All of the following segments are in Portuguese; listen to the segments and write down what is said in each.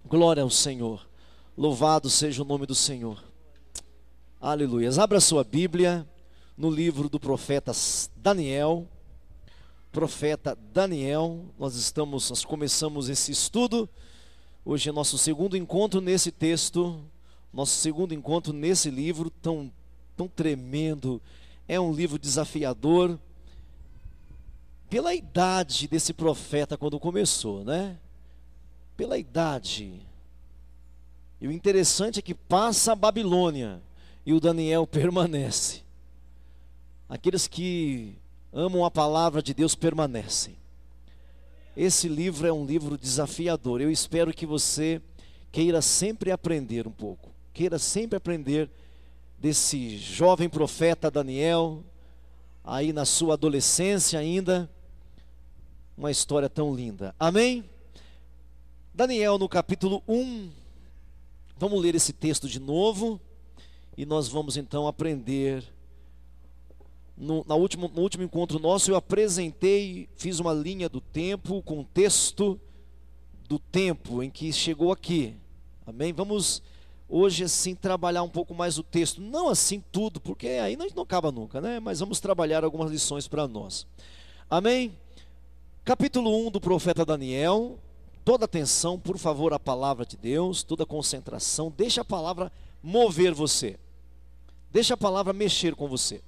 Glória ao Senhor. Louvado seja o nome do Senhor. Aleluia. Abra sua Bíblia no livro do profeta Daniel. Profeta Daniel. Nós começamos esse estudo. Hoje é nosso segundo encontro nesse texto. Nosso segundo encontro nesse livro tão tremendo. É um livro desafiador. Pela idade desse profeta quando começou, né? Pela idade. E o interessante é que passa a Babilônia e o Daniel permanece. Aqueles que amam a palavra de Deus permanecem. Esse livro é um livro desafiador. Eu espero que você queira sempre aprender um pouco. Queira sempre aprender desse jovem profeta Daniel, aí na sua adolescência ainda. Uma história tão linda. Amém? Daniel no capítulo 1, vamos ler esse texto de novo, e nós vamos então aprender. No último encontro nosso eu apresentei, fiz uma linha do tempo, o contexto do tempo em que chegou aqui. Amém? Vamos hoje assim trabalhar um pouco mais o texto, não assim tudo, porque aí não acaba nunca, né? Mas vamos trabalhar algumas lições para nós. Amém? Capítulo 1 do profeta Daniel. Toda atenção, por favor, à palavra de Deus, toda concentração. Deixa a palavra mover você. Deixa a palavra mexer com você.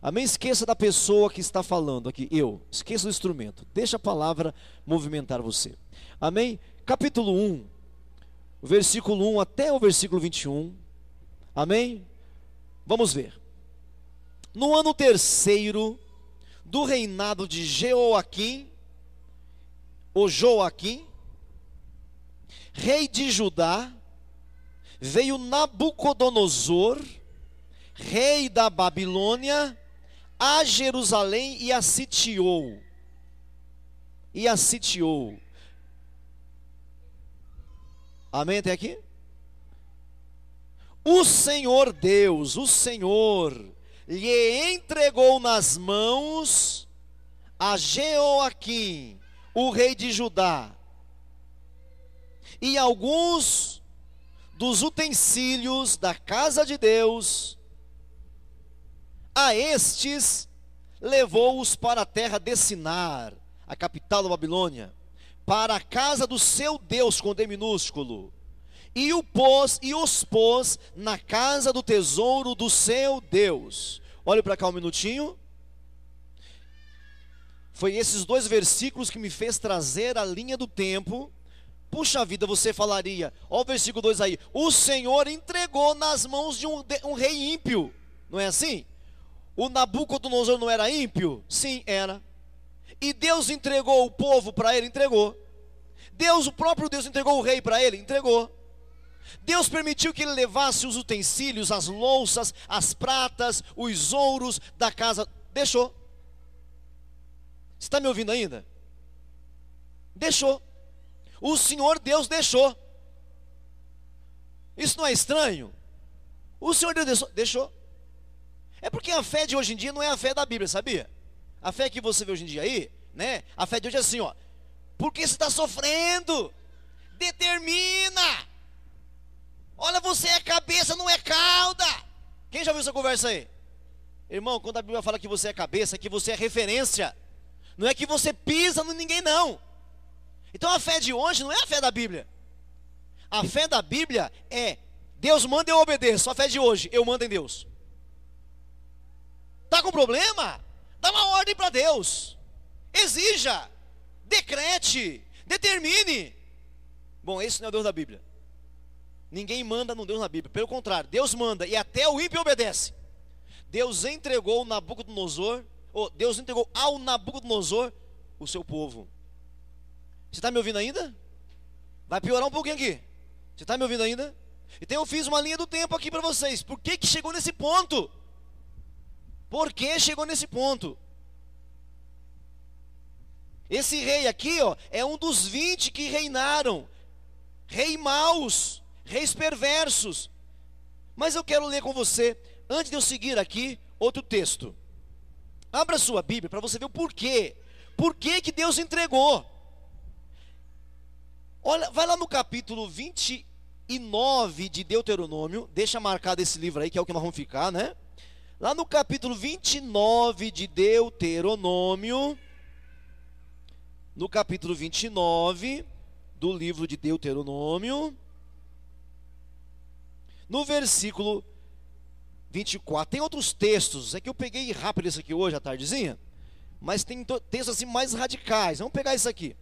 Amém? Esqueça da pessoa que está falando aqui, esqueça do instrumento. Deixa a palavra movimentar você. Amém? Capítulo 1, versículo 1 até o versículo 21. Amém? Vamos ver. No ano terceiro do reinado de Joaquim, rei de Judá, veio Nabucodonosor, rei da Babilônia, a Jerusalém e a sitiou. Amém até aqui? O Senhor Deus, lhe entregou nas mãos a Joaquim, o rei de Judá, e alguns dos utensílios da casa de Deus. A estes levou-os para a terra de Sinar, a capital da Babilônia, para a casa do seu Deus com D minúsculo, e os pôs na casa do tesouro do seu Deus. Olhe para cá um minutinho. Foi esses dois versículos que me fez trazer a linha do tempo. Puxa vida, você falaria, ó o versículo 2 aí, o Senhor entregou nas mãos de um rei ímpio, não é assim? O Nabucodonosor não era ímpio? Sim, era. E Deus entregou o povo para ele? Entregou. O próprio Deus entregou o rei para ele? Entregou. Deus permitiu que ele levasse os utensílios, as louças, as pratas, os ouros da casa? Deixou. Você está me ouvindo ainda? Deixou. O Senhor Deus deixou. Isso não é estranho? O Senhor Deus deixou. É porque a fé de hoje em dia não é a fé da Bíblia, sabia? A fé que você vê hoje em dia aí, né? A fé de hoje é assim, ó. Porque você está sofrendo? Determina. Olha, você é cabeça, não é cauda. Quem já viu essa conversa aí? Irmão, quando a Bíblia fala que você é cabeça, é que você é referência. Não é que você pisa em ninguém, não. Então a fé de hoje não é a fé da Bíblia. A fé da Bíblia é Deus manda e eu obedeço. A fé de hoje, eu mando em Deus. Está com problema? Dá uma ordem para Deus. Exija, decrete, determine. Bom, esse não é o Deus da Bíblia. Ninguém manda no Deus na Bíblia. Pelo contrário, Deus manda e até o ímpio obedece. Deus entregou ao Nabucodonosor o seu povo. Você está me ouvindo ainda? Vai piorar um pouquinho aqui. Você está me ouvindo ainda? Então eu fiz uma linha do tempo aqui para vocês. Por que chegou nesse ponto? Por que chegou nesse ponto? Esse rei aqui, ó, é um dos 20 que reinaram. Rei maus, reis perversos. Mas eu quero ler com você, antes de eu seguir aqui, outro texto. Abra sua Bíblia para você ver o porquê. Por que Deus entregou? Olha, vai lá no capítulo 29 de Deuteronômio, deixa marcado esse livro aí, que é o que nós vamos ficar, né? Lá no capítulo 29 de Deuteronômio, no capítulo 29 do livro de Deuteronômio, no versículo 24, tem outros textos, é que eu peguei rápido isso aqui hoje à tardezinha, mas tem textos assim mais radicais. Vamos pegar isso aqui.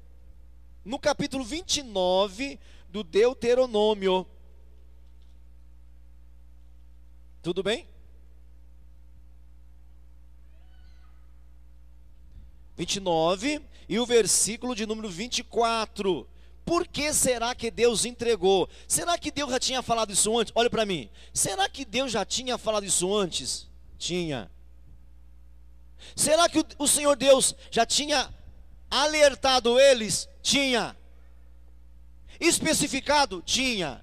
No capítulo 29 do Deuteronômio. Tudo bem? 29 e o versículo de número 24. Por que será que Deus entregou? Será que Deus já tinha falado isso antes? Olha para mim. Será que Deus já tinha falado isso antes? Tinha. Será que o Senhor Deus já tinha alertado eles? Tinha. Especificado? Tinha.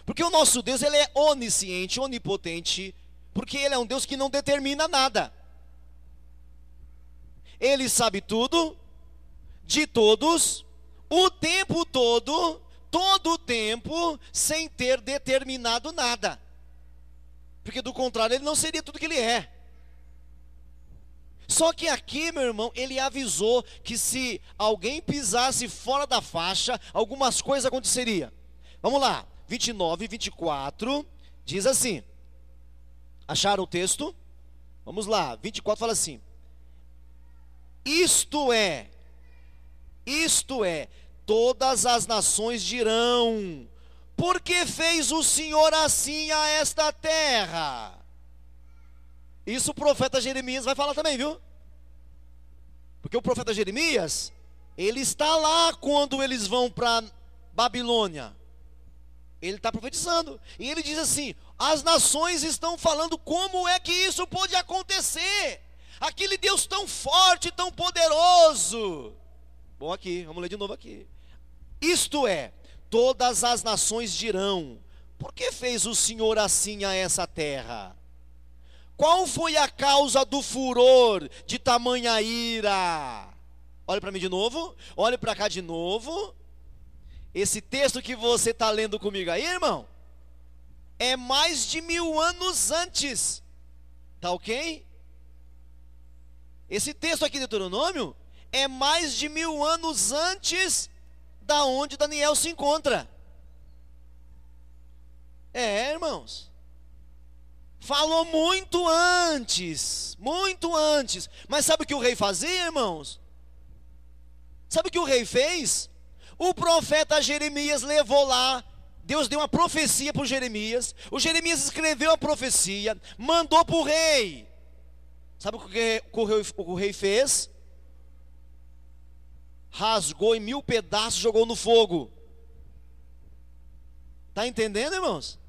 Porque o nosso Deus, ele é onisciente, onipotente, porque ele é um Deus que não determina nada. Ele sabe tudo, de todos, o tempo todo, todo o tempo, sem ter determinado nada. Porque do contrário, ele não seria tudo que ele é. Só que aqui, meu irmão, ele avisou que se alguém pisasse fora da faixa, algumas coisas aconteceriam. Vamos lá, 29 e 24, diz assim. Acharam o texto? Vamos lá, 24 fala assim. Isto é, todas as nações dirão, por que fez o Senhor assim a esta terra? Isso o profeta Jeremias vai falar também, viu? Porque o profeta Jeremias, ele está lá quando eles vão para Babilônia. Ele está profetizando. E ele diz assim, as nações estão falando como é que isso pode acontecer. Aquele Deus tão forte, tão poderoso. Bom, aqui, vamos ler de novo aqui. Isto é, todas as nações dirão, por que fez o Senhor assim a essa terra? Qual foi a causa do furor de tamanha ira? Olha para mim de novo, olha para cá de novo. Esse texto que você está lendo comigo aí, irmão, é mais de 1000 anos antes. Tá ok? Esse texto aqui de Deuteronômio é mais de 1000 anos antes da onde Daniel se encontra. É, irmãos. Falou muito antes. Muito antes. Mas sabe o que o rei fazia, irmãos? Sabe o que o rei fez? O profeta Jeremias levou lá. Deus deu uma profecia para o Jeremias. O Jeremias escreveu a profecia. Mandou para o rei. Sabe o que o rei fez? Rasgou em 1000 pedaços e jogou no fogo. Está entendendo, irmãos?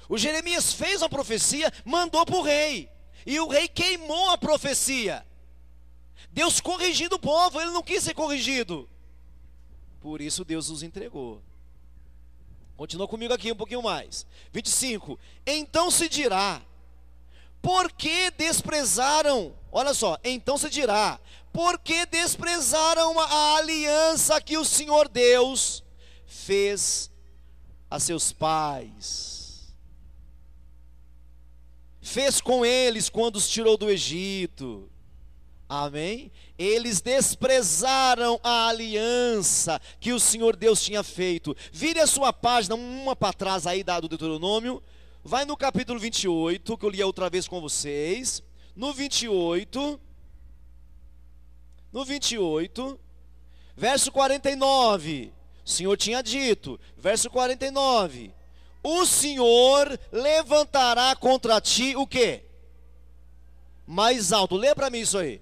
O Jeremias fez a profecia, mandou para o rei. E o rei queimou a profecia. Deus corrigindo o povo, ele não quis ser corrigido. Por isso Deus os entregou. Continua comigo aqui um pouquinho mais. 25. Então se dirá, por que desprezaram? Olha só, então se dirá, por que desprezaram a aliança que o Senhor Deus fez a seus pais? Fez com eles quando os tirou do Egito. Amém? Eles desprezaram a aliança que o Senhor Deus tinha feito. Vire a sua página, uma para trás aí do Deuteronômio. Vai no capítulo 28, que eu li outra vez com vocês. No 28, verso 49. O Senhor tinha dito, verso 49. O Senhor levantará contra ti o quê? Mais alto, lê para mim isso aí.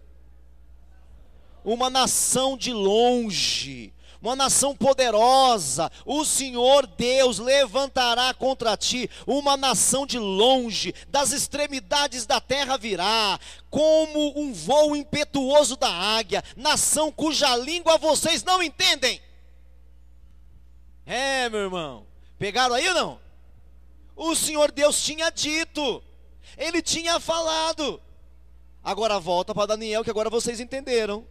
Uma nação de longe, uma nação poderosa. O Senhor Deus levantará contra ti uma nação de longe, das extremidades da terra virá, como um voo impetuoso da águia, nação cuja língua vocês não entendem. É, meu irmão, pegaram aí ou não? O Senhor Deus tinha dito, Ele tinha falado. Agora volta para Daniel, que agora vocês entenderam.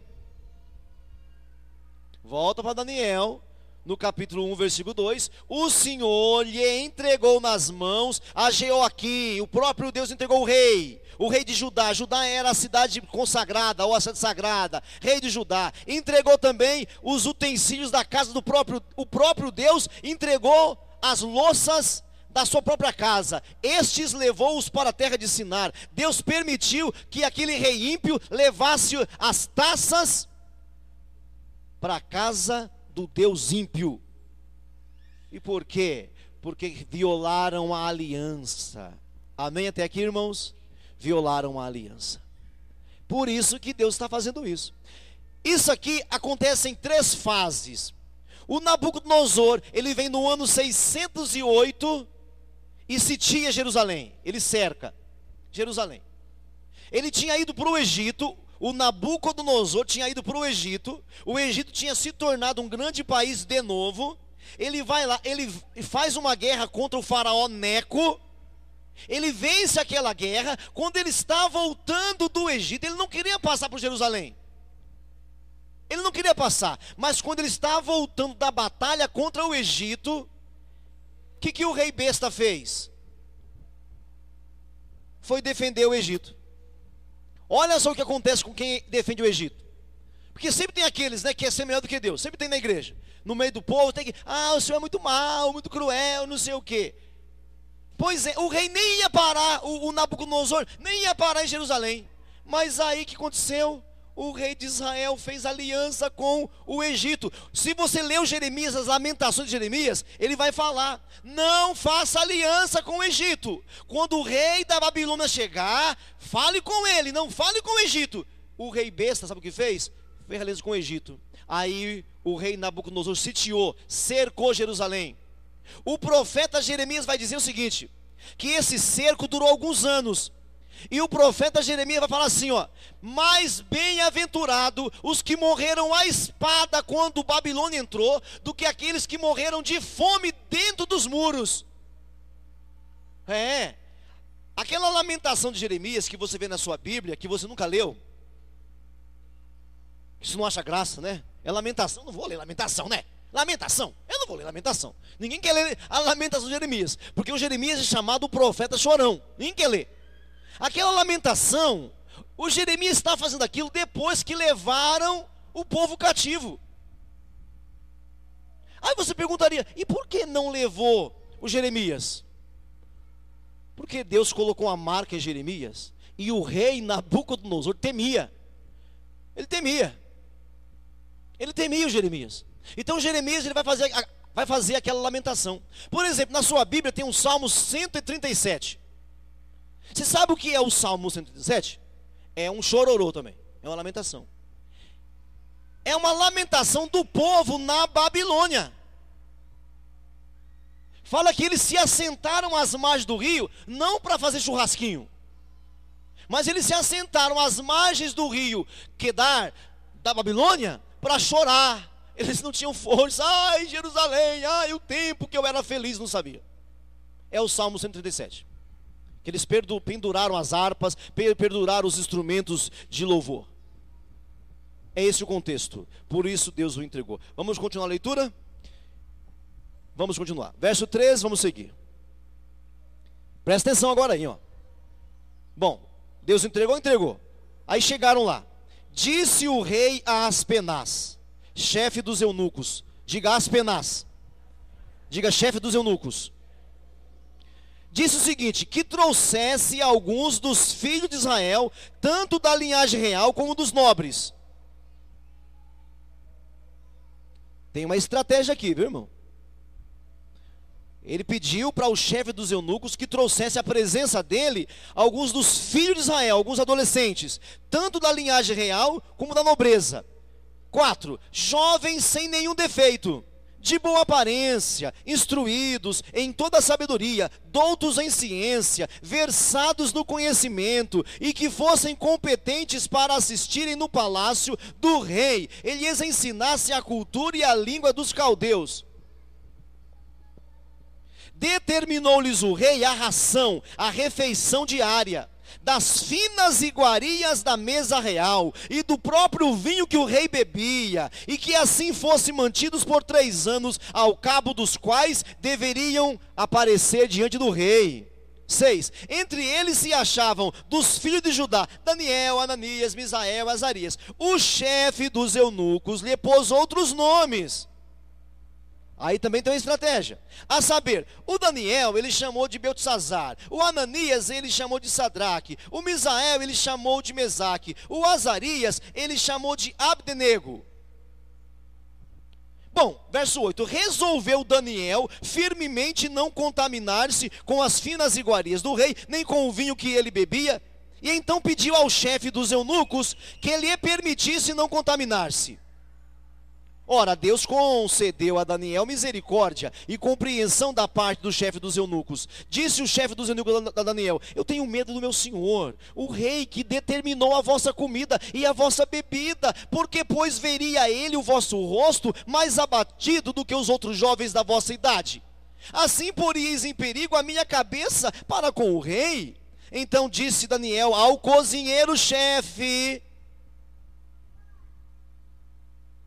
Volta para Daniel, no capítulo 1, versículo 2, o Senhor lhe entregou nas mãos a Jeoaquim, o próprio Deus entregou o rei de Judá. Judá era a cidade consagrada, ou a cidade sagrada, rei de Judá. Entregou também os utensílios da casa do próprio Deus entregou as louças da sua própria casa. Estes levou-os para a terra de Sinar. Deus permitiu que aquele rei ímpio levasse as taças para a casa do Deus ímpio. E por quê? Porque violaram a aliança. Amém até aqui, irmãos? Violaram a aliança. Por isso que Deus está fazendo isso. Isso aqui acontece em 3 fases. O Nabucodonosor, ele vem no ano 608 e sitia Jerusalém. Ele cerca Jerusalém. Ele tinha ido para o Egito. O Nabucodonosor tinha ido para o Egito tinha se tornado um grande país de novo. Ele vai lá, ele faz uma guerra contra o faraó Neco. Ele vence aquela guerra. Quando ele está voltando do Egito, ele não queria passar por Jerusalém. Ele não queria passar. Mas quando ele está voltando da batalha contra o Egito, o que o rei besta fez? Foi defender o Egito. Olha só o que acontece com quem defende o Egito. Porque sempre tem aqueles, né, que quer ser melhor do que Deus. Sempre tem na igreja. No meio do povo tem que, o Senhor é muito mau, muito cruel, não sei o quê. Pois é, o rei nem ia parar, o Nabucodonosor nem ia parar em Jerusalém. Mas aí o que aconteceu? O rei de Israel fez aliança com o Egito. Se você leu Jeremias, as lamentações de Jeremias, ele vai falar: não faça aliança com o Egito. Quando o rei da Babilônia chegar, fale com ele, não fale com o Egito. O rei besta, sabe o que fez? Fez aliança com o Egito. Aí o rei Nabucodonosor sitiou, cercou Jerusalém. O profeta Jeremias vai dizer o seguinte, que esse cerco durou alguns anos. E o profeta Jeremias vai falar assim, mais bem-aventurado os que morreram à espada quando Babilônia entrou, do que aqueles que morreram de fome dentro dos muros. Aquela lamentação de Jeremias que você vê na sua Bíblia, que você nunca leu, isso não acha graça, né? É lamentação, não vou ler lamentação, né? Lamentação, eu não vou ler lamentação. Ninguém quer ler a lamentação de Jeremias, porque o Jeremias é chamado o profeta chorão. Ninguém quer ler. Aquela lamentação, o Jeremias está fazendo aquilo depois que levaram o povo cativo. Aí você perguntaria, e por que não levou o Jeremias? Porque Deus colocou a marca em Jeremias, e o rei Nabucodonosor temia. Ele temia o Jeremias. Então Jeremias ele vai fazer aquela lamentação. Por exemplo, na sua Bíblia tem um Salmo 137. Você sabe o que é o Salmo 137? É um chororô também, é uma lamentação. É uma lamentação do povo na Babilônia. Fala que eles se assentaram às margens do rio, não para fazer churrasquinho, mas eles se assentaram às margens do rio Quedar, da Babilônia, para chorar. Eles não tinham força. Ai, Jerusalém, ai, o tempo que eu era feliz, não sabia. É o Salmo 137. Que eles penduraram as harpas, penduraram os instrumentos de louvor. É esse o contexto. Por isso Deus o entregou. Vamos continuar a leitura? Vamos continuar. Verso 13, vamos seguir. Presta atenção agora aí, Bom, Deus entregou. Aí chegaram lá. Disse o rei a Aspenaz, chefe dos eunucos. Diga Aspenaz. Diga chefe dos eunucos. Disse o seguinte, que trouxesse alguns dos filhos de Israel, tanto da linhagem real como dos nobres. Tem uma estratégia aqui, viu, irmão? Ele pediu para o chefe dos eunucos que trouxesse à presença dele alguns dos filhos de Israel, alguns adolescentes, tanto da linhagem real como da nobreza. 4. Jovens sem nenhum defeito, de boa aparência, instruídos em toda a sabedoria, doutos em ciência, versados no conhecimento, e que fossem competentes para assistirem no palácio do rei. Ele lhes ensinasse a cultura e a língua dos caldeus. Determinou-lhes o rei a ração, a refeição diária, das finas iguarias da mesa real, e do próprio vinho que o rei bebia, e que assim fossem mantidos por 3 anos, ao cabo dos quais deveriam aparecer diante do rei. 6. Entre eles se achavam dos filhos de Judá, Daniel, Ananias, Misael, Azarias. O chefe dos eunucos lhe pôs outros nomes. Aí também tem uma estratégia, a saber, o Daniel ele chamou de Beltesazar, o Ananias ele chamou de Sadraque, o Misael ele chamou de Mesaque, o Azarias ele chamou de Abdenego. Bom, verso 8, resolveu Daniel firmemente não contaminar-se com as finas iguarias do rei, nem com o vinho que ele bebia, e então pediu ao chefe dos eunucos que lhe permitisse não contaminar-se. Ora, Deus concedeu a Daniel misericórdia e compreensão da parte do chefe dos eunucos. Disse o chefe dos eunucos a Daniel: eu tenho medo do meu senhor, o rei que determinou a vossa comida e a vossa bebida, porque pois veria ele o vosso rosto mais abatido do que os outros jovens da vossa idade. Assim poríeis em perigo a minha cabeça para com o rei. Então disse Daniel ao cozinheiro-chefe,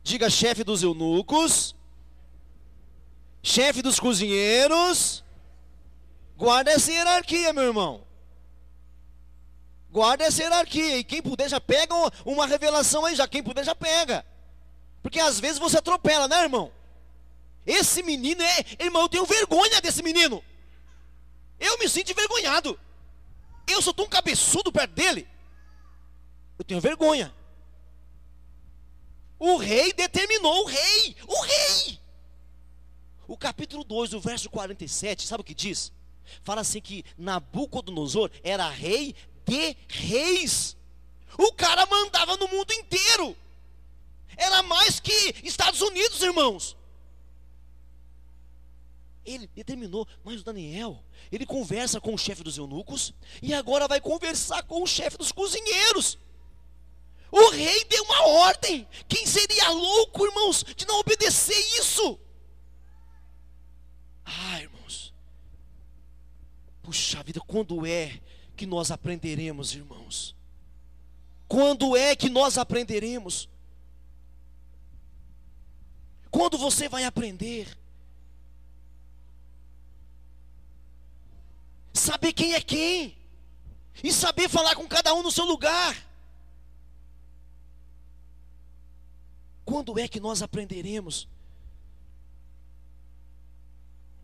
diga chefe dos eunucos, chefe dos cozinheiros, guarda essa hierarquia, meu irmão. Guarda essa hierarquia, e quem puder já pega uma revelação aí, já quem puder já pega. Porque às vezes você atropela, né, irmão? Esse menino irmão, eu tenho vergonha desse menino. Eu me sinto envergonhado. Eu sou tão cabeçudo perto dele. Eu tenho vergonha. O rei determinou, o rei. O capítulo 2, o verso 47, sabe o que diz? Fala assim que Nabucodonosor era rei de reis. O cara mandava no mundo inteiro. Era mais que Estados Unidos, irmãos. Ele determinou, mas o Daniel, ele conversa com o chefe dos eunucos, e agora vai conversar com o chefe dos cozinheiros. O rei deu uma ordem. Quem seria louco, irmãos, de não obedecer isso? Irmãos, puxa vida, quando é que nós aprenderemos, irmãos? Quando é que nós aprenderemos? Quando você vai aprender? Saber quem é quem, e saber falar com cada um no seu lugar. Quando é que nós aprenderemos?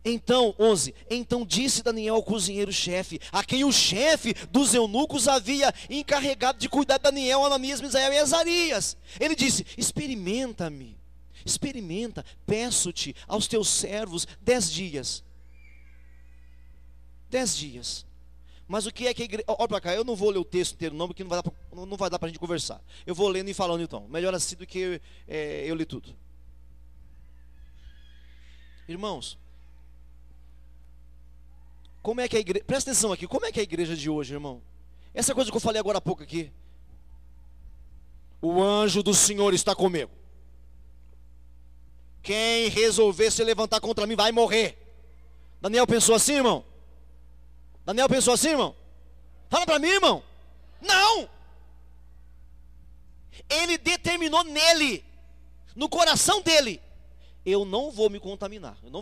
Então, 11, então disse Daniel ao cozinheiro-chefe, a quem o chefe dos eunucos havia encarregado de cuidar de Daniel, Ananias, Misael e Azarias. Ele disse: experimenta, peço-te aos teus servos 10 dias. 10 dias. Mas o que é que a igreja... Olha para cá, eu não vou ler o texto inteiro não, porque não vai dar para a gente conversar. Eu vou lendo e falando então. Melhor assim do que eu ler tudo. Irmãos, como é que a igreja... Presta atenção aqui, como é que é a igreja de hoje, irmão? Essa coisa que eu falei agora há pouco aqui. O anjo do Senhor está comigo. Quem resolver se levantar contra mim vai morrer. Daniel pensou assim, irmão? Daniel pensou assim, irmão? Fala para mim, irmão. Não. Ele determinou nele, no coração dele: eu não vou me contaminar. Eu não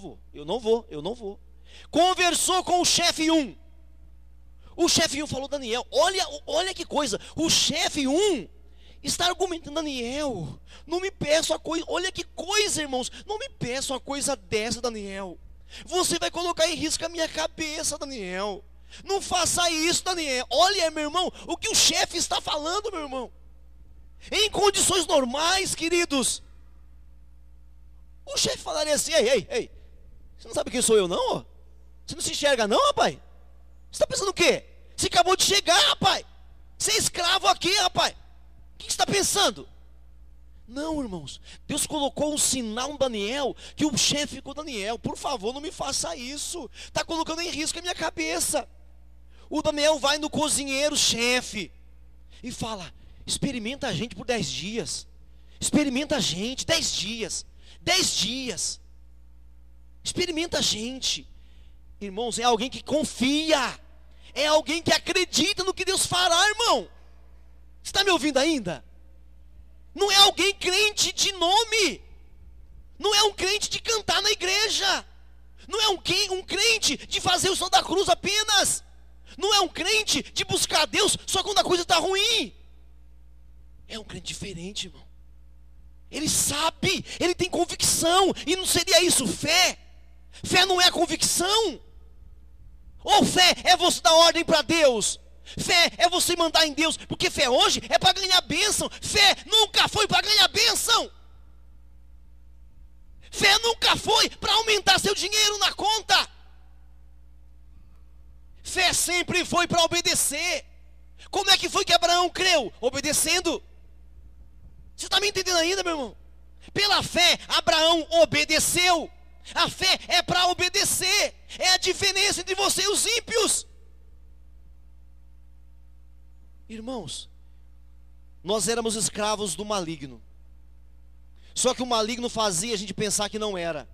vou. Conversou com o chefe 1. O chefe 1 falou: Daniel, olha que coisa. O chefe 1 está argumentando: Daniel, não me peça a coisa. Olha que coisa, irmãos. Não me peça uma coisa dessa, Daniel. Você vai colocar em risco a minha cabeça, Daniel. Não faça isso, Daniel. Olha, meu irmão, o que o chefe está falando, meu irmão. Em condições normais, queridos, o chefe falaria assim: ei, você não sabe quem sou eu não? Você não se enxerga não, rapaz? Você está pensando o quê? Você acabou de chegar, rapaz. Você é escravo aqui, rapaz. O que você está pensando? Não, irmãos, Deus colocou um sinal no Daniel, que o chefe ficou: Daniel, por favor, não me faça isso. Está colocando em risco a minha cabeça. O Daniel vai no cozinheiro-chefe e fala: experimenta a gente por 10 dias. Experimenta a gente, 10 dias. 10 dias. Experimenta a gente. Irmãos, é alguém que confia. é alguém que acredita no que Deus fará, irmão. Você está me ouvindo ainda? Não é alguém crente de nome. Não é um crente de cantar na igreja. Não é um crente de fazer o som da cruz apenas. Não é um crente de buscar Deus só quando a coisa está ruim. É um crente diferente, irmão. Ele sabe, ele tem convicção. E não seria isso fé? Fé não é convicção. Ou fé é você dar ordem para Deus. Fé é você mandar em Deus. Porque fé hoje é para ganhar bênção. Fé nunca foi para ganhar bênção. Fé nunca foi para aumentar seu dinheiro na conta. Fé sempre foi para obedecer. Como é que foi que Abraão creu? Obedecendo. Você está me entendendo ainda, meu irmão? Pela fé, Abraão obedeceu. A fé é para obedecer. É a diferença entre você e os ímpios. Irmãos, nós éramos escravos do maligno. Só que o maligno fazia a gente pensar que não era.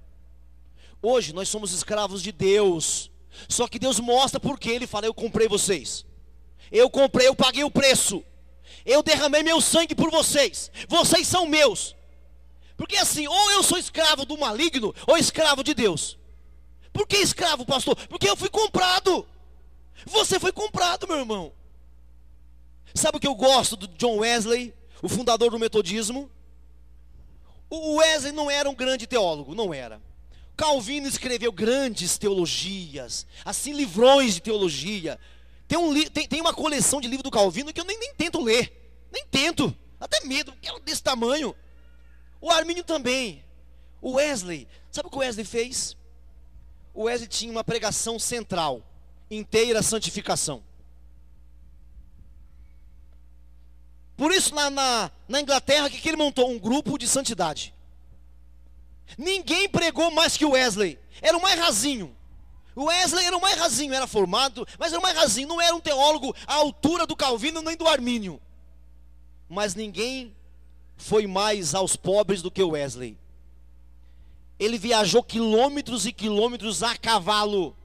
Hoje nós somos escravos de Deus. Só que Deus mostra por que Ele fala: eu comprei vocês. Eu comprei, eu paguei o preço. Eu derramei meu sangue por vocês. Vocês são meus. Porque assim, ou eu sou escravo do maligno, ou escravo de Deus. Por que escravo, pastor? Porque eu fui comprado. Você foi comprado, meu irmão. Sabe o que eu gosto do John Wesley, o fundador do metodismo? O Wesley não era um grande teólogo, não era. Calvino escreveu grandes teologias, assim, livrões de teologia. Tem uma coleção de livros do Calvino que eu nem tento ler. Nem tento, até medo, porque é desse tamanho. O Armínio também. O Wesley, sabe o que o Wesley fez? O Wesley tinha uma pregação central, inteira santificação. Por isso na Inglaterra, o que ele montou? Um grupo de santidade. Ninguém pregou mais que o Wesley. Era o mais rasinho. O Wesley era o mais rasinho, era formado, mas era o mais rasinho. Não era um teólogo à altura do Calvino nem do Armínio. Mas ninguém foi mais aos pobres do que o Wesley. Ele viajou quilômetros e quilômetros a cavalo.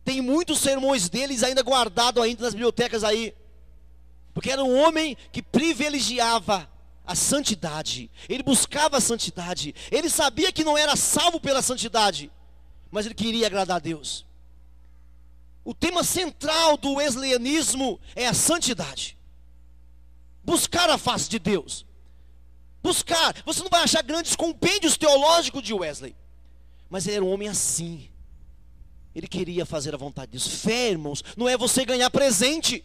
Tem muitos sermões deles ainda guardados ainda nas bibliotecas aí. Porque era um homem que privilegiava a santidade. Ele buscava a santidade. Ele sabia que não era salvo pela santidade, mas ele queria agradar a Deus. O tema central do wesleyanismo é a santidade. Buscar a face de Deus. Buscar. Você não vai achar grandes compêndios teológicos de Wesley, mas ele era um homem assim. Ele queria fazer a vontade de Deus. Fé, irmãos, não é você ganhar presente.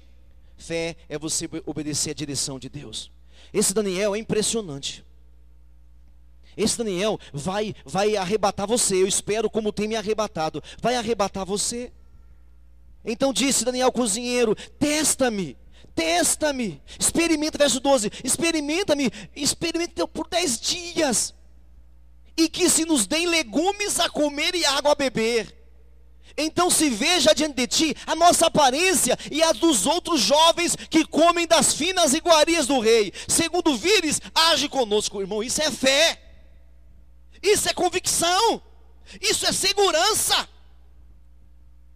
Fé é você obedecer à direção de Deus. Esse Daniel é impressionante. Esse Daniel vai arrebatar você. Eu espero como tem me arrebatado. Vai arrebatar você. Então disse Daniel, cozinheiro: testa-me, experimenta, verso 12, experimenta por 10 dias, e que se nos deem legumes a comer e água a beber. Então se veja diante de ti a nossa aparência e a dos outros jovens que comem das finas iguarias do rei. Segundo vires, age conosco. Irmão, isso é fé. Isso é convicção. Isso é segurança.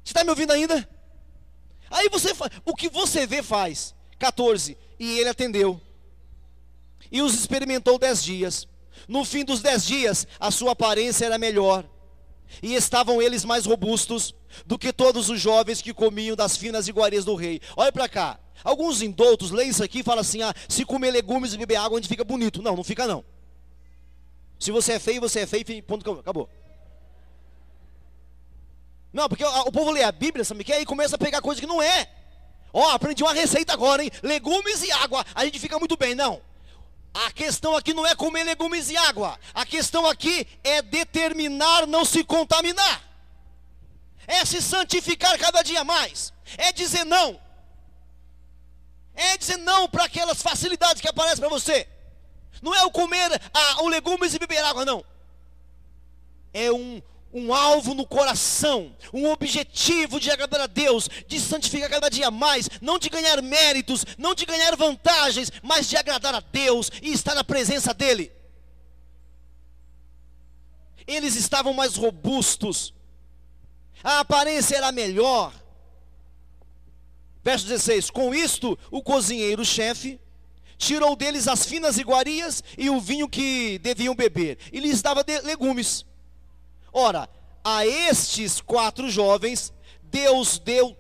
Você está me ouvindo ainda? Aí o que você vê faz. 14, e ele atendeu. E os experimentou 10 dias. No fim dos 10 dias, a sua aparência era melhor. E estavam eles mais robustos do que todos os jovens que comiam das finas iguarias do rei. Olha para cá. Alguns indoutos leem isso aqui e falam assim: se comer legumes e beber água a gente fica bonito. Não fica não. Se você é feio, ponto, acabou. Não, porque o povo lê a Bíblia, sabe que aí começa a pegar coisa que não é. Aprendi uma receita agora, hein? Legumes e água, a gente fica muito bem. Não. A questão aqui não é comer legumes e água. A questão aqui é determinar não se contaminar. É se santificar cada dia mais. É dizer não. É dizer não para aquelas facilidades que aparecem para você. Não é o comer o legumes e beber água, não. É um alvo no coração, um objetivo de agradar a Deus, de santificar cada dia mais, não de ganhar méritos, não de ganhar vantagens, mas de agradar a Deus e estar na presença dEle. Eles estavam mais robustos, a aparência era melhor. Verso 16: com isto, o cozinheiro-chefe tirou deles as finas iguarias e o vinho que deviam beber, e lhes dava legumes. Ora, a estes quatro jovens, Deus deu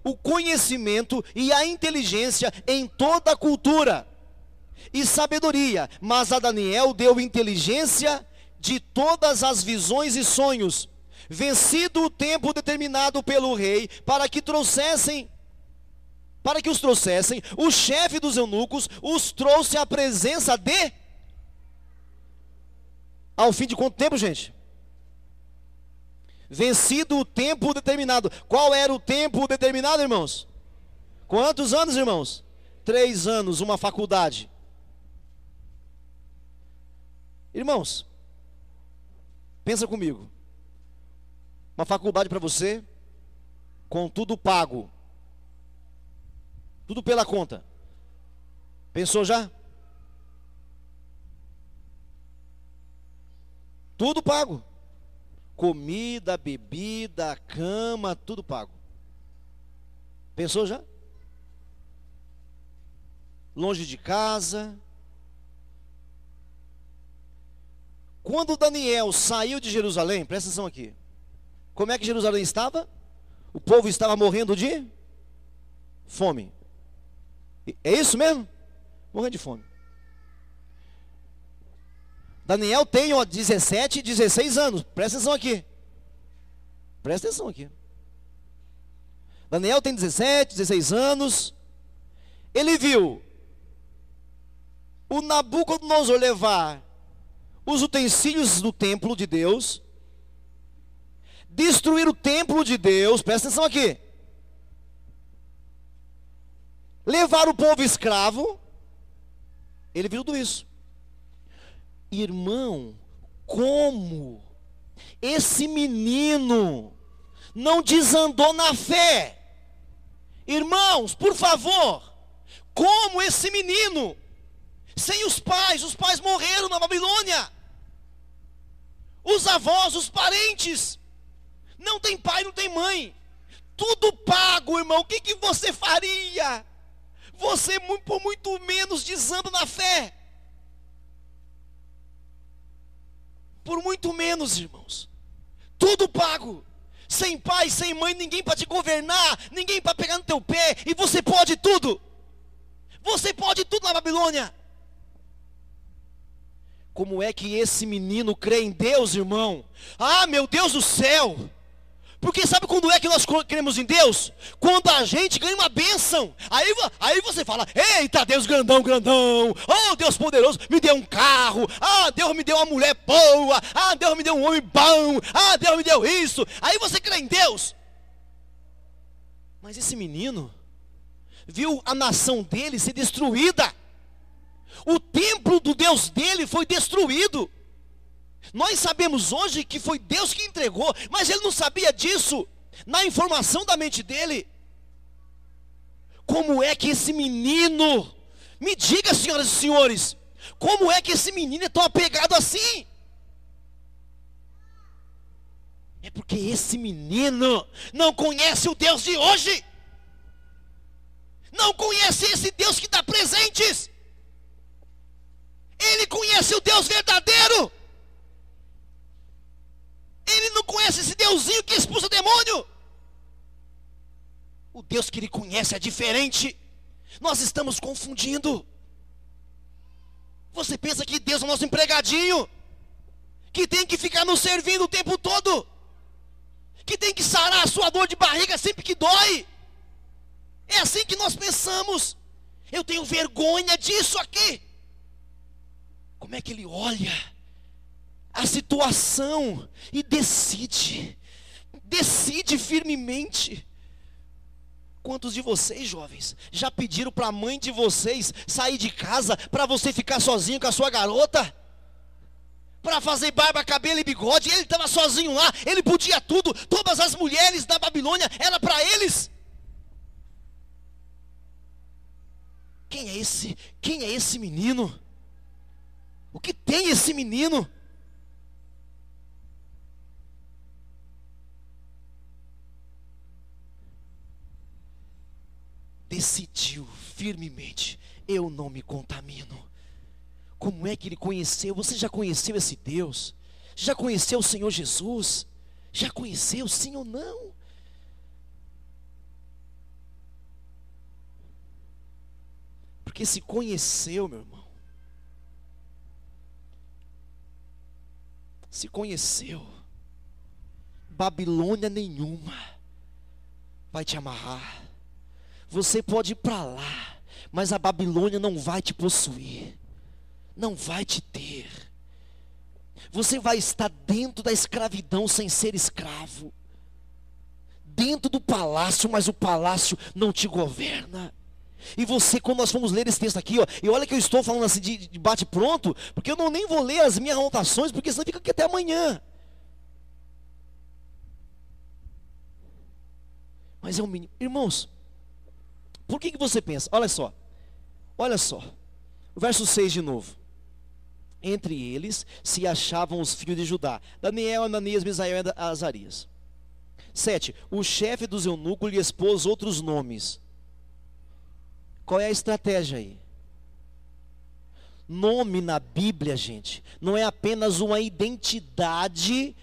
o conhecimento e a inteligência em toda a cultura e sabedoria, mas a Daniel deu inteligência de todas as visões e sonhos, vencido o tempo determinado pelo rei, para que os trouxessem, o chefe dos eunucos os trouxe à presença de... Ao fim de quanto tempo, gente? Vencido o tempo determinado. Qual era o tempo determinado, irmãos? Quantos anos, irmãos? 3 anos, uma faculdade. Irmãos, pensa comigo. Uma faculdade para você, com tudo pago. Tudo pela conta. Pensou já? Tudo pago. Comida, bebida, cama, tudo pago. Pensou já? Longe de casa. Quando Daniel saiu de Jerusalém, presta atenção aqui. Como é que Jerusalém estava? O povo estava morrendo de fome. É isso mesmo? Morrendo de fome. Daniel tem 17, 16 anos. Presta atenção aqui. Presta atenção aqui. Daniel tem 17, 16 anos. Ele viu o Nabucodonosor levar os utensílios do templo de Deus, destruir o templo de Deus, presta atenção aqui, levar o povo escravo. Ele viu tudo isso. Irmão, como esse menino não desandou na fé? Irmãos, por favor, como esse menino, sem os pais morreram na Babilônia, os avós, os parentes, não tem pai, não tem mãe, tudo pago, irmão. O que você faria? Você por muito menos desanda na fé. Por muito menos, irmãos. Tudo pago. Sem pai, sem mãe, ninguém para te governar, ninguém para pegar no teu pé, e você pode tudo. Você pode tudo na Babilônia. Como é que esse menino crê em Deus, irmão? Ah, meu Deus do céu! Porque sabe quando é que nós cremos em Deus? Quando a gente ganha uma bênção. Aí você fala: eita, Deus grandão, grandão. Oh, Deus poderoso, me deu um carro. Ah, Deus me deu uma mulher boa. Ah, Deus me deu um homem bom. Ah, Deus me deu isso. Aí você crê em Deus. Mas esse menino viu a nação dele ser destruída. O templo do Deus dele foi destruído. Nós sabemos hoje que foi Deus que entregou, mas ele não sabia disso, na informação da mente dele. Como é que esse menino, me diga, senhoras e senhores, como é que esse menino é tão apegado assim? É porque esse menino não conhece o Deus de hoje, não conhece esse Deus que dá presentes. Ele conhece o Deus verdadeiro. Ele não conhece esse Deusinho que expulsa demônio. O Deus que ele conhece é diferente. Nós estamos confundindo. Você pensa que Deus é o nosso empregadinho, que tem que ficar nos servindo o tempo todo, que tem que sarar a sua dor de barriga sempre que dói. É assim que nós pensamos. Eu tenho vergonha disso aqui. Como é que ele olha a situação e decide firmemente. Quantos de vocês, jovens, já pediram para a mãe de vocês sair de casa para você ficar sozinho com a sua garota? Para fazer barba, cabelo e bigode? Ele estava sozinho lá, ele podia tudo. Todas as mulheres da Babilônia era para eles. Quem é esse menino? O que tem esse menino? firmemente: eu não me contamino. Como é que ele conheceu? Você já conheceu esse Deus? Já conheceu o Senhor Jesus? Já conheceu, sim ou não? Porque se conheceu, meu irmão, se conheceu, Babilônia nenhuma vai te amarrar. Você pode ir para lá, mas a Babilônia não vai te possuir, não vai te ter. Você vai estar dentro da escravidão sem ser escravo, dentro do palácio, mas o palácio não te governa. E você, quando nós vamos ler esse texto aqui, ó, e olha que eu estou falando assim de bate pronto, porque eu não nem vou ler as minhas anotações, porque senão fica aqui até amanhã. Mas é um menino. Irmãos, por que você pensa? Olha só, o verso 6 de novo. Entre eles se achavam os filhos de Judá: Daniel, Ananias, Misael e Azarias. 7. O chefe dos eunucos lhe expôs outros nomes. Qual é a estratégia aí? Nome na Bíblia, gente, não é apenas uma identidade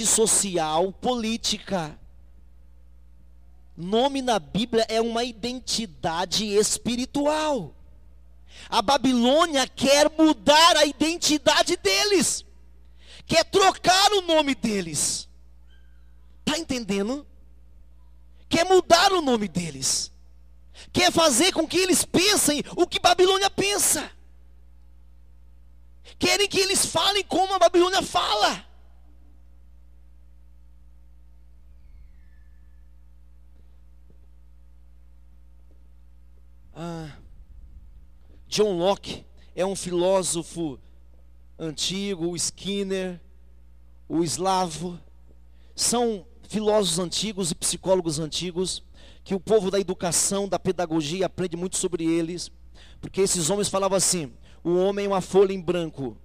social, política. Nome na Bíblia é uma identidade espiritual. A Babilônia quer mudar a identidade deles, quer trocar o nome deles. Está entendendo? Quer mudar o nome deles, quer fazer com que eles pensem o que Babilônia pensa. Querem que eles falem como a Babilônia fala. John Locke é um filósofo antigo, o Skinner, o Slavo, são filósofos antigos e psicólogos antigos, que o povo da educação, da pedagogia aprende muito sobre eles, porque esses homens falavam assim: o homem é uma folha em branco,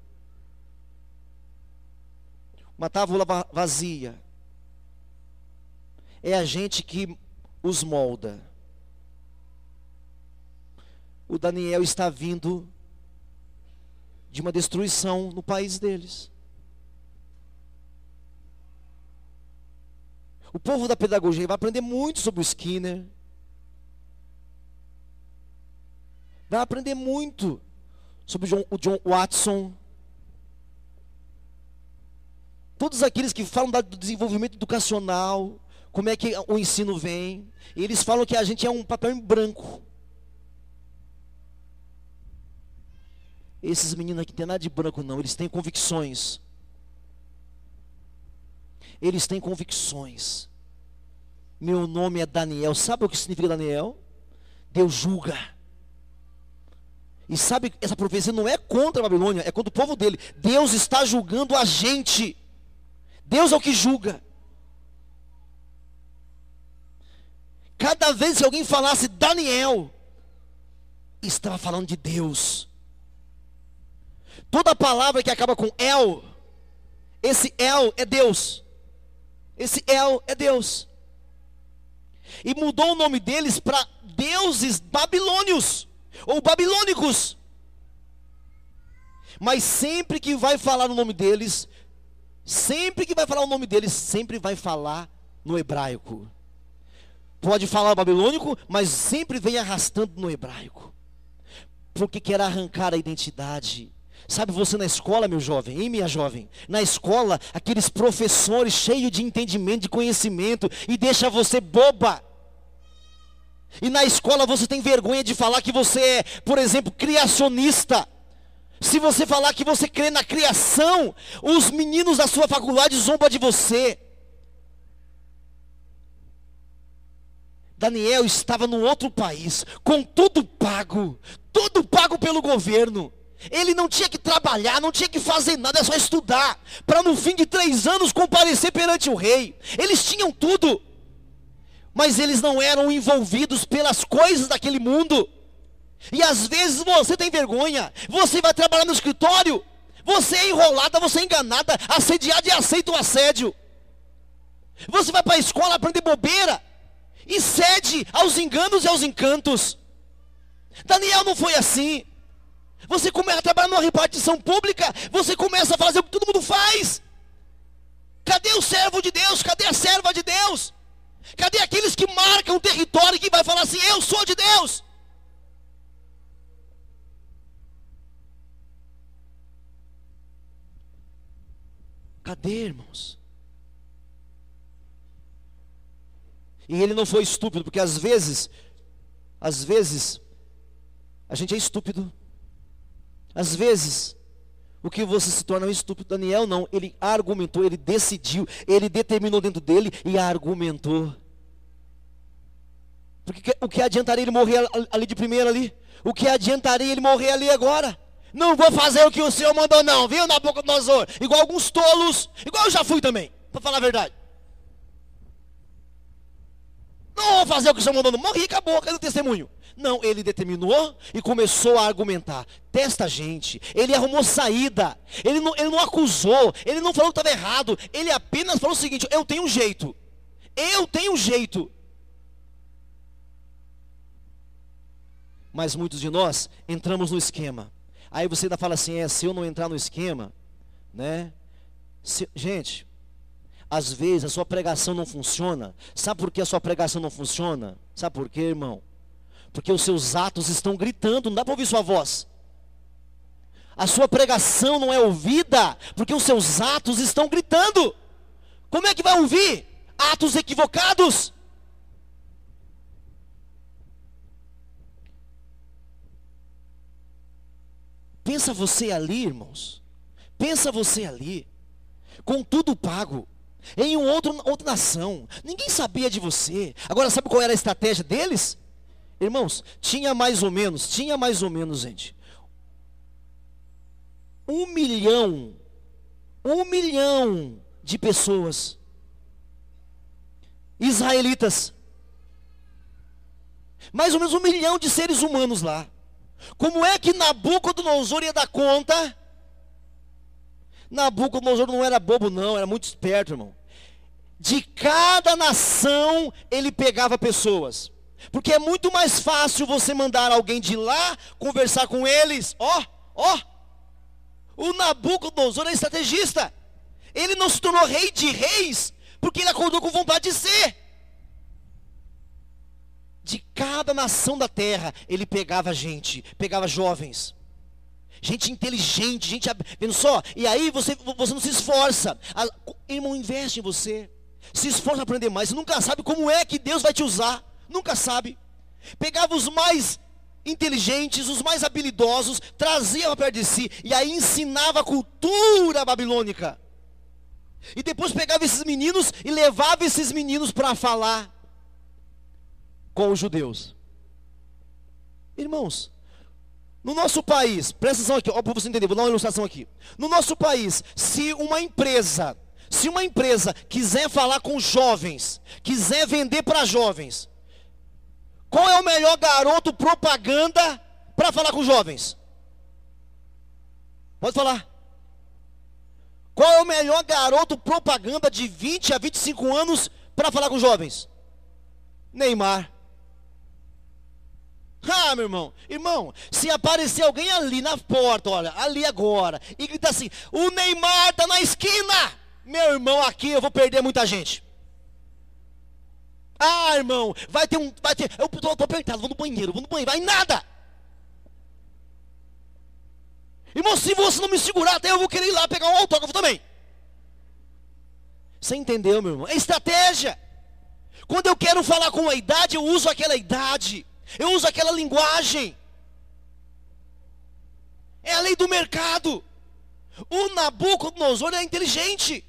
uma tábua vazia, é a gente que os molda. O Daniel está vindo de uma destruição no país deles. O povo da pedagogia vai aprender muito sobre o Skinner, vai aprender muito sobre o John Watson, todos aqueles que falam do desenvolvimento educacional, como é que o ensino vem. E eles falam que a gente é um papel em branco. Esses meninos aqui não tem nada de branco não, eles têm convicções. Eles têm convicções. Meu nome é Daniel. Sabe o que significa Daniel? Deus julga. E sabe, essa profecia não é contra a Babilônia, é contra o povo dele. Deus está julgando a gente. Deus é o que julga. Cada vez que alguém falasse Daniel, estava falando de Deus. Toda palavra que acaba com El, esse El é Deus. Esse El é Deus. E mudou o nome deles para deuses babilônios, ou babilônicos. Mas sempre que vai falar o nome deles, sempre vai falar no hebraico. Pode falar babilônico, mas sempre vem arrastando no hebraico. Porque quer arrancar a identidade. Sabe, você na escola, meu jovem, e minha jovem, na escola, aqueles professores cheios de entendimento, de conhecimento, e deixa você boba. E na escola você tem vergonha de falar que você é, por exemplo, criacionista. Se você falar que você crê na criação, os meninos da sua faculdade zombam de você. Daniel estava num outro país, com tudo pago pelo governo. Ele não tinha que trabalhar, não tinha que fazer nada, é só estudar, para no fim de 3 anos comparecer perante o rei. Eles tinham tudo, mas eles não eram envolvidos pelas coisas daquele mundo. E às vezes você tem vergonha, você vai trabalhar no escritório, você é enrolada, você é enganada, assediada e aceita o assédio. Você vai para a escola aprender bobeira, e cede aos enganos e aos encantos. Daniel não foi assim. Você começa a trabalhar numa repartição pública, você começa a fazer o que todo mundo faz. Cadê o servo de Deus? Cadê a serva de Deus? Cadê aqueles que marcam o território e que vai falar assim, eu sou de Deus? Cadê, irmãos? E ele não foi estúpido, porque às vezes, a gente é estúpido. Às vezes, o que você se torna um estúpido. Daniel não, ele argumentou, ele decidiu, ele determinou dentro dele e argumentou. Porque o que adiantaria ele morrer ali de primeira ali? O que adiantaria ele morrer ali agora? Não vou fazer o que o Senhor mandou não, viu, Nabucodonosor? Igual alguns tolos, igual eu já fui também, para falar a verdade. Não vou fazer o que o Senhor mandou não, morri, acabou, cadê o testemunho? Não, ele determinou e começou a argumentar. Testa gente, ele arrumou saída, ele não acusou, ele não falou que estava errado, ele apenas falou o seguinte, eu tenho um jeito. Mas muitos de nós entramos no esquema. Aí você ainda fala assim, se eu não entrar no esquema, né? Gente, às vezes a sua pregação não funciona. Sabe por que a sua pregação não funciona? Sabe por quê, irmão? Porque os seus atos estão gritando, não dá para ouvir sua voz. A sua pregação não é ouvida, porque os seus atos estão gritando. Como é que vai ouvir? Atos equivocados. Pensa você ali, irmãos. Pensa você ali, com tudo pago, em outra nação. Ninguém sabia de você. Agora, sabe qual era a estratégia deles? Irmãos, tinha mais ou menos, gente, 1 milhão de pessoas, israelitas, mais ou menos 1 milhão de seres humanos lá. Como é que Nabucodonosor ia dar conta? Nabucodonosor não era bobo não, era muito esperto, irmão. De cada nação ele pegava pessoas. Porque é muito mais fácil você mandar alguém de lá conversar com eles. O Nabucodonosor é estrategista. Ele não se tornou rei de reis porque ele acordou com vontade de ser. De cada nação da terra ele pegava gente, pegava jovens, gente inteligente, gente, vendo só, e aí você não se esforça, irmão, investe em você, se esforça para aprender mais, você nunca sabe como é que Deus vai te usar, nunca sabe. Pegava os mais inteligentes, os mais habilidosos, trazia para perto de si, e aí ensinava a cultura babilônica, e depois pegava esses meninos e levava esses meninos para falar com os judeus. Irmãos, no nosso país, presta atenção aqui, para você entender, vou dar uma ilustração aqui. No nosso país, se uma empresa quiser falar com jovens, quiser vender para jovens, qual é o melhor garoto propaganda para falar com jovens? Pode falar. Qual é o melhor garoto propaganda de 20 a 25 anos para falar com jovens? Neymar. Meu irmão, se aparecer alguém ali na porta, olha, ali agora, e grita assim, o Neymar está na esquina, meu irmão, aqui eu vou perder muita gente. Irmão, eu tô apertado, vou no banheiro, vai nada. Irmão, se você não me segurar, até eu vou querer ir lá pegar um autógrafo também. Você entendeu, meu irmão? É estratégia. Quando eu quero falar com uma idade, eu uso aquela idade. Eu uso aquela linguagem. É a lei do mercado. O Nabucodonosor é inteligente.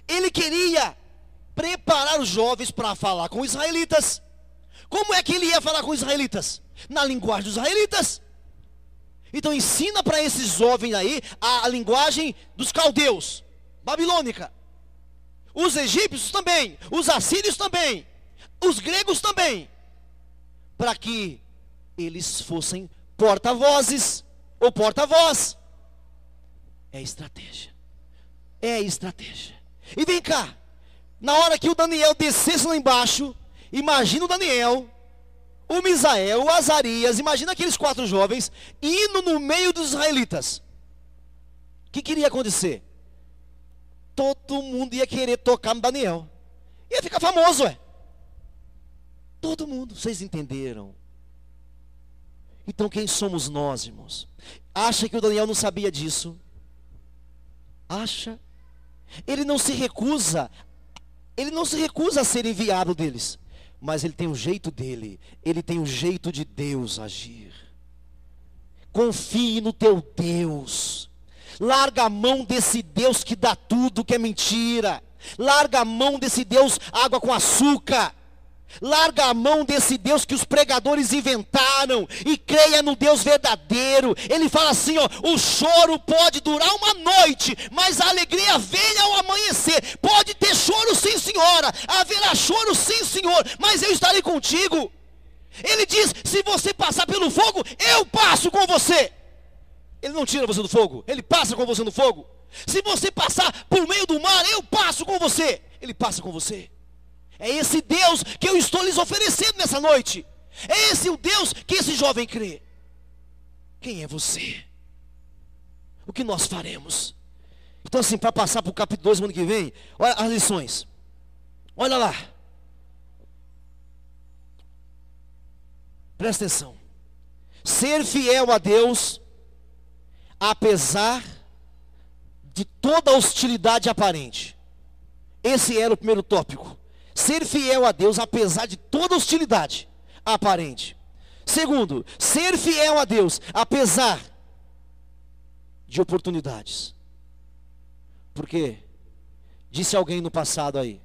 Ele queria preparar os jovens para falar com os israelitas. Como é que ele ia falar com os israelitas? Na linguagem dos israelitas. Então ensina para esses jovens aí a linguagem dos caldeus, babilônica. Os egípcios também, os assírios também, os gregos também. Para que eles fossem porta-vozes ou porta-voz. É estratégia. E vem cá, na hora que o Daniel descesse lá embaixo, Imagina o Daniel, o Misael, o Azarias, imagina aqueles 4 jovens indo no meio dos israelitas. O que iria acontecer? Todo mundo ia querer tocar no Daniel. Ia ficar famoso, Todo mundo, vocês entenderam? Então quem somos nós, irmãos? Acha que o Daniel não sabia disso? Acha? Ele não se recusa a ser enviado deles. Mas ele tem o jeito dele, ele tem o jeito de Deus agir. Confie no teu Deus. Larga a mão desse Deus que dá tudo, que é mentira. Larga a mão desse Deus água com açúcar. Larga a mão desse Deus que os pregadores inventaram e creia no Deus verdadeiro. Ele fala assim, o choro pode durar uma noite, mas a alegria vem ao amanhecer. Pode ter choro sim, senhora, haverá choro sim, senhor, mas eu estarei contigo. Ele diz, se você passar pelo fogo, eu passo com você. Ele não tira você do fogo, ele passa com você no fogo. Se você passar por meio do mar, eu passo com você. Ele passa com você. É esse Deus que eu estou lhes oferecendo nessa noite. É esse o Deus que esse jovem crê. Quem é você? O que nós faremos? Então assim, para passar para o capítulo 2 ano que vem, olha as lições. Olha lá. Presta atenção. Ser fiel a Deus, apesar de toda a hostilidade aparente. Esse era o primeiro tópico. Ser fiel a Deus, apesar de toda hostilidade aparente. Segundo, ser fiel a Deus, apesar de oportunidades. Porque, disse alguém no passado aí,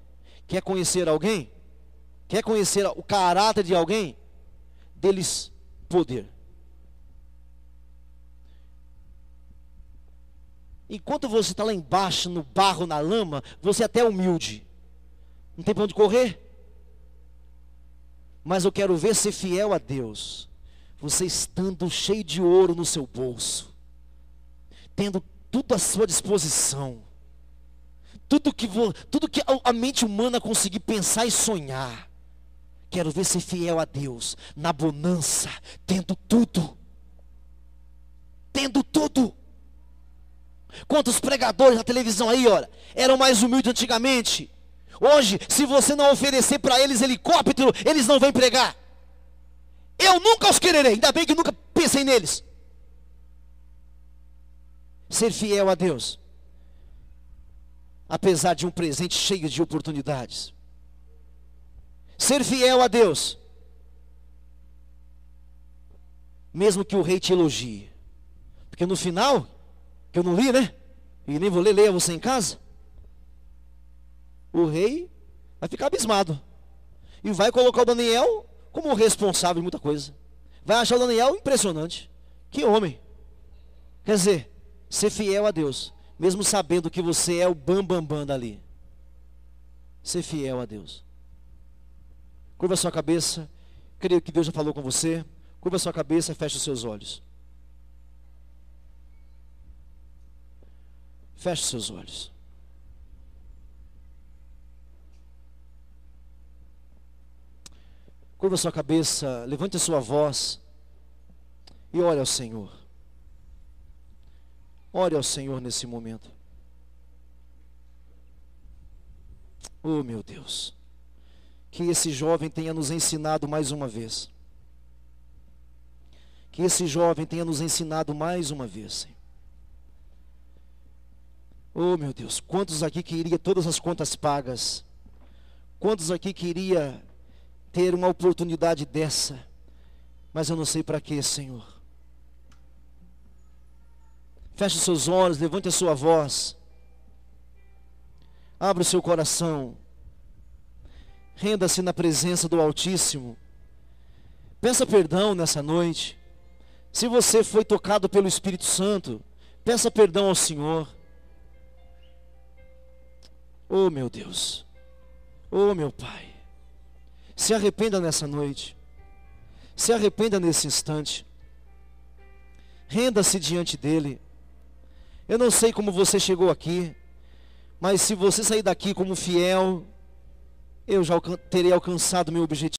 quer conhecer alguém? Quer conhecer o caráter de alguém? Deles poder. Enquanto você está lá embaixo, no barro, na lama, você até é humilde. Não tem para onde correr. Mas eu quero ver ser fiel a Deus. Você estando cheio de ouro no seu bolso. Tendo tudo à sua disposição. Tudo que a mente humana conseguir pensar e sonhar. Quero ver ser fiel a Deus. Na bonança. Tendo tudo. Tendo tudo. Quantos pregadores na televisão aí, olha, eram mais humildes antigamente. Hoje, se você não oferecer para eles helicóptero, eles não vêm pregar. Eu nunca os quererei, ainda bem que nunca pensei neles. Ser fiel a Deus, apesar de um presente cheio de oportunidades. Ser fiel a Deus, mesmo que o rei te elogie. Porque no final, que eu não li, né? E nem vou ler, leia você em casa. O rei vai ficar abismado. E vai colocar o Daniel como responsável de muita coisa. Vai achar o Daniel impressionante. Que homem. Quer dizer, ser fiel a Deus, mesmo sabendo que você é o bambambam dali. Ser fiel a Deus. Curva a sua cabeça. Creio que Deus já falou com você. Curva a sua cabeça e feche os seus olhos. Feche os seus olhos. Curva a sua cabeça, levante a sua voz e ore ao Senhor. Ore ao Senhor nesse momento. Oh, meu Deus, que esse jovem tenha nos ensinado mais uma vez. Que esse jovem tenha nos ensinado mais uma vez, Senhor. Oh, meu Deus, quantos aqui queria todas as contas pagas? Quantos aqui queria ter uma oportunidade dessa, mas eu não sei para quê, Senhor. Feche os seus olhos, levante a sua voz, abra o seu coração, renda-se na presença do Altíssimo, peça perdão nessa noite. Se você foi tocado pelo Espírito Santo, peça perdão ao Senhor. Oh, meu Deus, oh, meu Pai. Se arrependa nessa noite. Se arrependa nesse instante. Renda-se diante dele. Eu não sei como você chegou aqui, mas se você sair daqui como fiel, eu já terei alcançado meu objetivo.